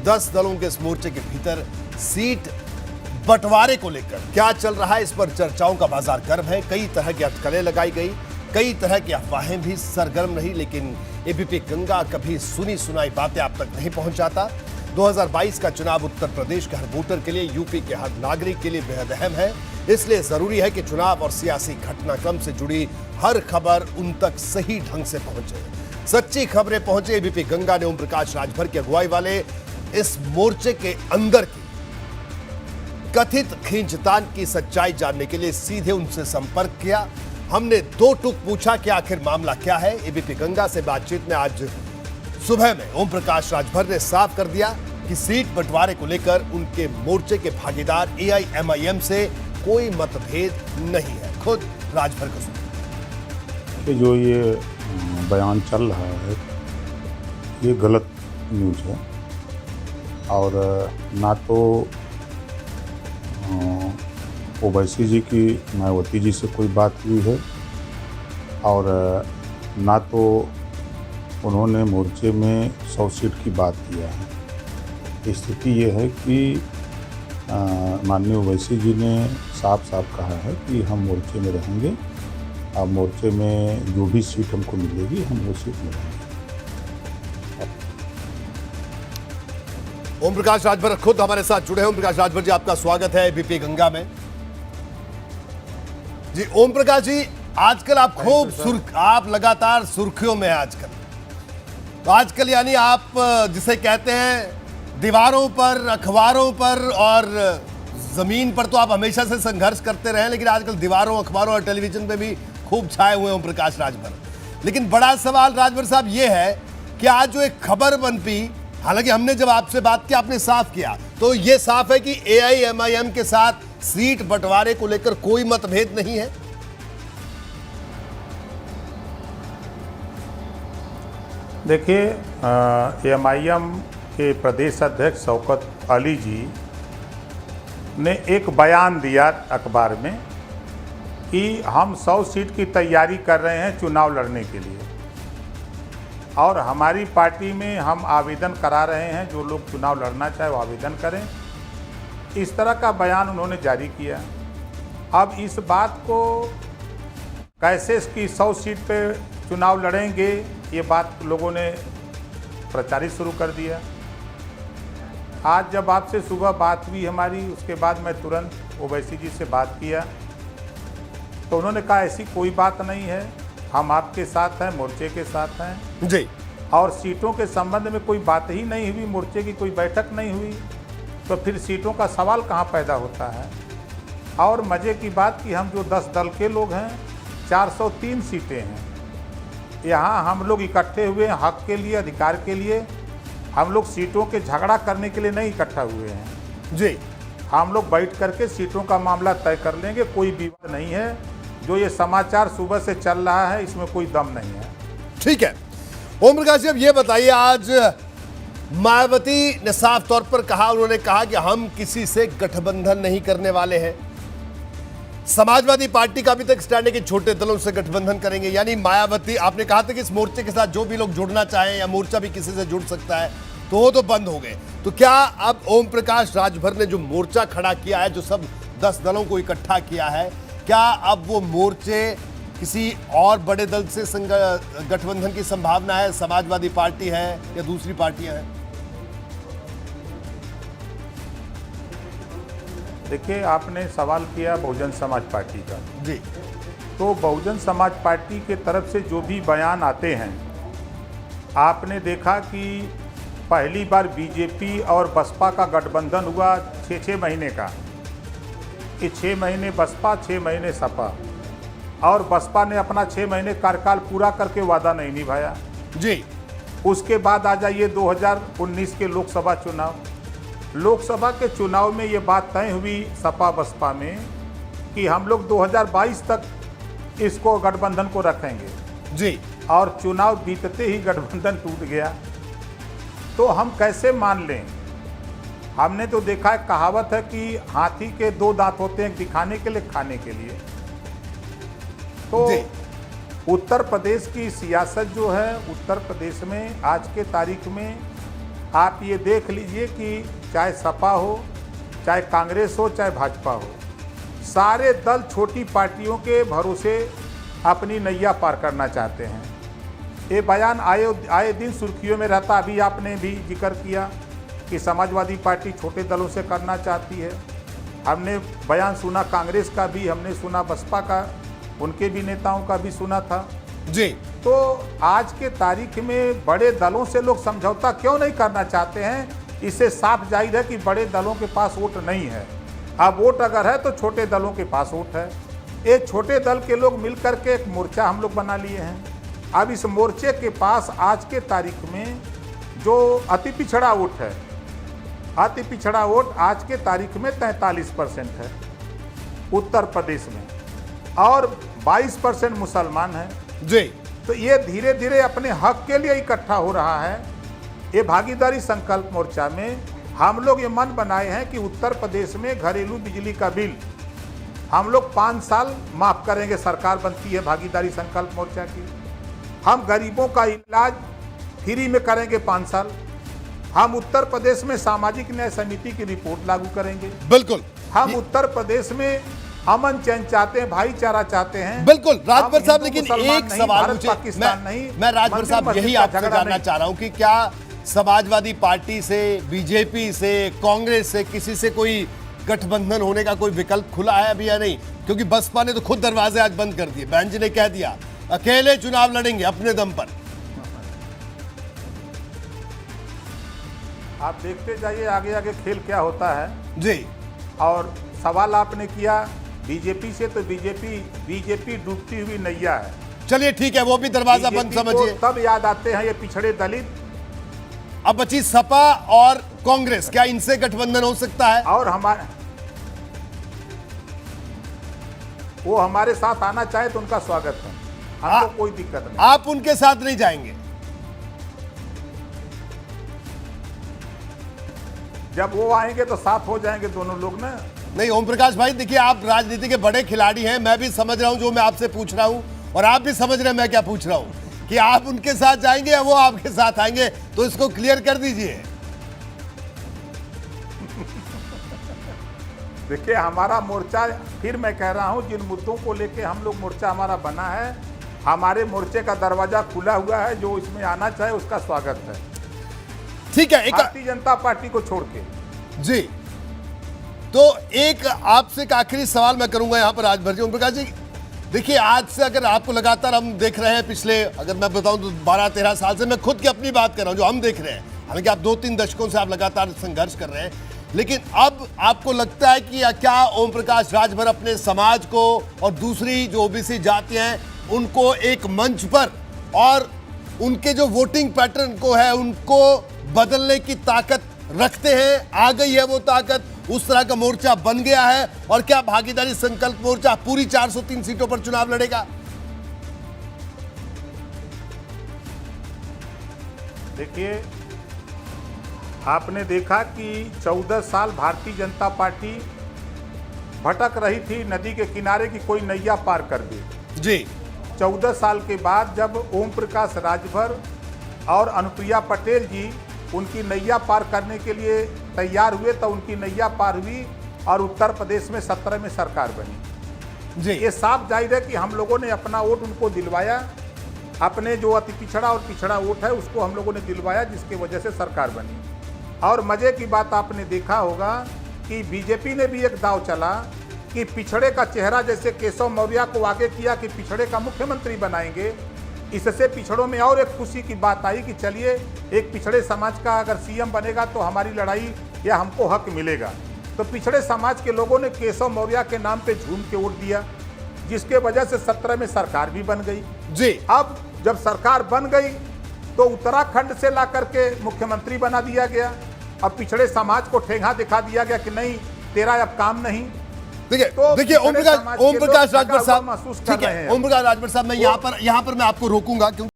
10 दलों के इस मोर्चे के भीतर सीट बंटवारे को लेकर क्या चल रहा है, इस पर चर्चाओं का बाजार गर्म है। कई तरह की अटकलें लगाई गई, कई तरह की अफवाहें भी सरगर्म रही, लेकिन एबीपी गंगा कभी सुनी सुनाई बातें आप तक नहीं पहुंचाता। 2022 का चुनाव उत्तर प्रदेश के हर वोटर के लिए, यूपी के हर नागरिक के लिए बेहद अहम है। इसलिए जरूरी है कि चुनाव और सियासी घटनाक्रम से जुड़ी हर खबर उन तक सही ढंग से पहुंचे, सच्ची खबरें पहुंचे। एबीपी गंगा ने ओम प्रकाश राजभर की अगुवाई वाले इस मोर्चे के अंदर की कथित खींचतान की सच्चाई जानने के लिए सीधे उनसे संपर्क किया। हमने दो टूक पूछा कि आखिर मामला क्या है। एबीपी गंगा से बातचीत में आज सुबह में ओम प्रकाश राजभर ने साफ कर दिया कि सीट बंटवारे को लेकर उनके मोर्चे के भागीदार एआईएमआईएम से कोई मतभेद नहीं है। खुद राजभर को सुनिए। जो ये बयान चल रहा है ये गलत न्यूज़ है और ना तो ओवैसी जी की मायावती जी से कोई बात हुई है और ना तो उन्होंने मोर्चे में 100 सीट की बात किया है। स्थिति ये है कि माननीय ओवैसी जी ने साफ साफ कहा है कि हम मोर्चे में रहेंगे, अब मोर्चे में जो भी सीट हमको मिलेगी हम वो सीट में रहेंगे। ओम प्रकाश राजभर खुद हमारे साथ जुड़े हैं। ओम प्रकाश राजभर जी, आपका स्वागत है एबीपी गंगा में। जी ओम प्रकाश जी, आजकल आप आप लगातार सुर्खियों में हैं आजकल। तो आजकल यानी आप जिसे कहते हैं दीवारों पर, अखबारों पर और जमीन पर तो आप हमेशा से संघर्ष करते रहे, लेकिन आजकल दीवारों, अखबारों और टेलीविजन पे भी खूब छाए हुए ओम प्रकाश राजभर। लेकिन बड़ा सवाल राजभर साहब ये है कि आज जो एक खबर बन पी, हालांकि हमने जब आपसे बात की आपने साफ किया, तो ये साफ है कि एआईएमआईएम के साथ सीट बंटवारे को लेकर कोई मतभेद नहीं है। देखिए, एएमआईएम के प्रदेश अध्यक्ष शौकत अली जी ने एक बयान दिया अखबार में कि हम 100 सीट की तैयारी कर रहे हैं चुनाव लड़ने के लिए और हमारी पार्टी में हम आवेदन करा रहे हैं, जो लोग चुनाव लड़ना चाहे वो आवेदन करें। इस तरह का बयान उन्होंने जारी किया। अब इस बात को कैसे कि 100 सीट पे चुनाव लड़ेंगे, ये बात लोगों ने प्रचारित शुरू कर दिया। आज जब आपसे सुबह बात हुई हमारी, उसके बाद मैं तुरंत ओवैसी जी से बात किया तो उन्होंने कहा ऐसी कोई बात नहीं है, हम आपके साथ हैं, मोर्चे के साथ हैं जी, और सीटों के संबंध में कोई बात ही नहीं हुई, मोर्चे की कोई बैठक नहीं हुई, तो फिर सीटों का सवाल कहाँ पैदा होता है। और मज़े की बात कि हम जो 10 दल के लोग हैं, 403 सीटें हैं, यहाँ हम लोग इकट्ठे हुए हैं हक के लिए, अधिकार के लिए। हम लोग सीटों के झगड़ा करने के लिए नहीं इकट्ठा हुए हैं जी, हम लोग बैठ करके सीटों का मामला तय कर लेंगे। कोई विवाद नहीं है। जो ये समाचार सुबह से चल रहा है इसमें कोई दम नहीं है। ठीक है ओम प्रकाश जी, अब ये बताइए, आज मायावती ने साफ तौर पर कहा, उन्होंने कहा कि हम किसी से गठबंधन नहीं करने वाले हैं। समाजवादी पार्टी का भी तक स्टैंड है कि छोटे दलों से गठबंधन करेंगे। यानी मायावती, आपने कहा था कि इस मोर्चे के साथ जो भी लोग जुड़ना चाहें या मोर्चा भी किसी से जुड़ सकता है, तो वो तो बंद हो गए। तो क्या अब ओम प्रकाश राजभर ने जो मोर्चा खड़ा किया है, जो सब 10 दलों को इकट्ठा किया है, क्या अब वो मोर्चे किसी और बड़े दल से गठबंधन की संभावना है? समाजवादी पार्टी है या दूसरी पार्टियां हैं? देखिए, आपने सवाल किया बहुजन समाज पार्टी का जी, तो बहुजन समाज पार्टी के तरफ से जो भी बयान आते हैं, आपने देखा कि पहली बार बीजेपी और बसपा का गठबंधन हुआ 6-6 महीने का, कि 6 महीने बसपा, 6 महीने सपा, और बसपा ने अपना 6 महीने कार्यकाल पूरा करके वादा नहीं निभाया जी। उसके बाद आ जाइए 2019 के लोकसभा चुनाव। लोकसभा के चुनाव में ये बात तय हुई सपा बसपा में कि हम लोग 2022 तक इसको गठबंधन को रखेंगे जी, और चुनाव बीतते ही गठबंधन टूट गया। तो हम कैसे मान लें? हमने तो देखा है, कहावत है कि हाथी के 2 दांत होते हैं, दिखाने के लिए, खाने के लिए। तो उत्तर प्रदेश की सियासत जो है, उत्तर प्रदेश में आज के तारीख में आप ये देख लीजिए कि चाहे सपा हो, चाहे कांग्रेस हो, चाहे भाजपा हो, सारे दल छोटी पार्टियों के भरोसे अपनी नैया पार करना चाहते हैं। ये बयान आए दिन सुर्खियों में रहता। अभी आपने भी जिक्र किया कि समाजवादी पार्टी छोटे दलों से करना चाहती है। हमने बयान सुना कांग्रेस का भी, हमने सुना बसपा का, उनके भी नेताओं का भी सुना था जी। तो आज के तारीख में बड़े दलों से लोग समझौता क्यों नहीं करना चाहते हैं? इससे साफ जाहिर है कि बड़े दलों के पास वोट नहीं है। अब वोट अगर है तो छोटे दलों के पास वोट है। एक छोटे दल के लोग मिलकर के एक मोर्चा हम लोग बना लिए हैं। अब इस मोर्चे के पास आज के तारीख में जो अति पिछड़ा वोट है, अति पिछड़ा वोट आज के तारीख में 43% है उत्तर प्रदेश में, और 22% मुसलमान है जी। तो ये धीरे धीरे अपने हक के लिए इकट्ठा हो रहा है। ये भागीदारी संकल्प मोर्चा में हम लोग ये मन बनाए हैं कि उत्तर प्रदेश में घरेलू बिजली का बिल हम लोग 5 साल माफ करेंगे। सरकार बनती है भागीदारी संकल्प मोर्चा की। हम गरीबों का इलाज फ्री में करेंगे 5 साल। हम उत्तर प्रदेश में सामाजिक न्याय समिति की रिपोर्ट लागू करेंगे। बिल्कुल। हम उत्तर प्रदेश में अमन चैन चाहते हैं, भाईचारा चाहते हैं। बिल्कुल राजभर साहब, लेकिन मुसलमान एक नहीं, सवाल भारत मुझे पाकिस्तान नहीं, मैं राजभर मंदिर साहब मस्जिद यही का आपसे झगड़ा जानना नहीं। चाह रहा हूं कि क्या समाजवादी पार्टी से, बीजेपी से, कांग्रेस से, किसी से कोई गठबंधन होने का कोई विकल्प खुला है अभी या नहीं? क्योंकि बसपा ने तो खुद दरवाजे आज बंद कर दिए। बहन जी ने कह दिया अकेले चुनाव लड़ेंगे अपने दम पर। आप देखते जाइए आगे आगे खेल क्या होता है जी। और सवाल आपने किया बीजेपी से, तो बीजेपी डूबती हुई नैया है। चलिए ठीक है, वो भी दरवाजा बंद BJP को समझिए। तब याद आते हैं ये पिछड़े दलित। अब बची सपा और कांग्रेस, क्या इनसे गठबंधन हो सकता है? और वो हमारे साथ आना चाहे तो उनका स्वागत है, हमको कोई दिक्कत नहीं। आप उनके साथ नहीं जाएंगे? जब वो आएंगे तो साथ हो जाएंगे दोनों लोग ना। नहीं ओम प्रकाश भाई, देखिए आप राजनीति के बड़े खिलाड़ी हैं। मैं भी समझ रहा हूं जो मैं आपसे पूछ रहा हूं, और आप भी समझ रहे हैं मैं क्या पूछ रहा हूं कि आप उनके साथ जाएंगे या वो आपके साथ आएंगे, तो इसको क्लियर कर दीजिए। देखिए हमारा मोर्चा, फिर मैं कह रहा हूं, जिन मुद्दों को लेके हम लोग मोर्चा हमारा बना है, हमारे मोर्चे का दरवाजा खुला हुआ है। जो इसमें आना चाहे उसका स्वागत है। ठीक है। भारतीय जनता पार्टी को छोड़ के जी। तो एक आपसे एक आखिरी सवाल मैं करूंगा यहां पर राजभर जी। ओम प्रकाश जी, देखिए आज से अगर आपको लगातार हम देख रहे हैं, पिछले अगर मैं बताऊं तो 12-13 साल से, मैं खुद की अपनी बात कर रहा हूं जो हम देख रहे हैं, हालांकि आप 2-3 दशकों से आप लगातार संघर्ष कर रहे हैं, लेकिन अब आपको लगता है कि क्या ओम प्रकाश राजभर अपने समाज को और दूसरी जो ओबीसी जातियां हैं उनको एक मंच पर, और उनके जो वोटिंग पैटर्न को है उनको बदलने की ताकत रखते हैं? आ गई है वो ताकत? उस तरह का मोर्चा बन गया है? और क्या भागीदारी संकल्प मोर्चा पूरी 403 सीटों पर चुनाव लड़ेगा? देखिए आपने देखा कि 14 साल भारतीय जनता पार्टी भटक रही थी नदी के किनारे की कोई नैया पार कर दी जी। 14 साल के बाद जब ओम प्रकाश राजभर और अनुप्रिया पटेल जी उनकी नैया पार करने के लिए तैयार हुए, तो उनकी नैया पार हुई और उत्तर प्रदेश में 17 में सरकार बनी जी। ये साफ जाहिर है कि हम लोगों ने अपना वोट उनको दिलवाया। अपने जो अति पिछड़ा और पिछड़ा वोट है उसको हम लोगों ने दिलवाया, जिसके वजह से सरकार बनी। और मजे की बात आपने देखा होगा कि बीजेपी ने भी एक दाव चला कि पिछड़े का चेहरा, जैसे केशव मौर्य को आगे किया कि पिछड़े का मुख्यमंत्री बनाएंगे, इससे पिछड़ों में और एक खुशी की बात आई कि चलिए एक पिछड़े समाज का अगर सीएम बनेगा तो हमारी लड़ाई या हमको हक मिलेगा। तो पिछड़े समाज के लोगों ने केशव मौर्य के नाम पे झूम के वोट दिया, जिसके वजह से 17 में सरकार भी बन गई जी। अब जब सरकार बन गई तो उत्तराखंड से ला करके मुख्यमंत्री बना दिया गया। अब पिछड़े समाज को ठेंगा दिखा दिया गया कि नहीं, तेरा अब काम नहीं। देखिए ओम प्रकाश राजभर साहब, महसूस कर ठीक रहे है हैं। ओम प्रकाश राजभर साहब, मैं यहाँ पर मैं आपको रोकूंगा क्योंकि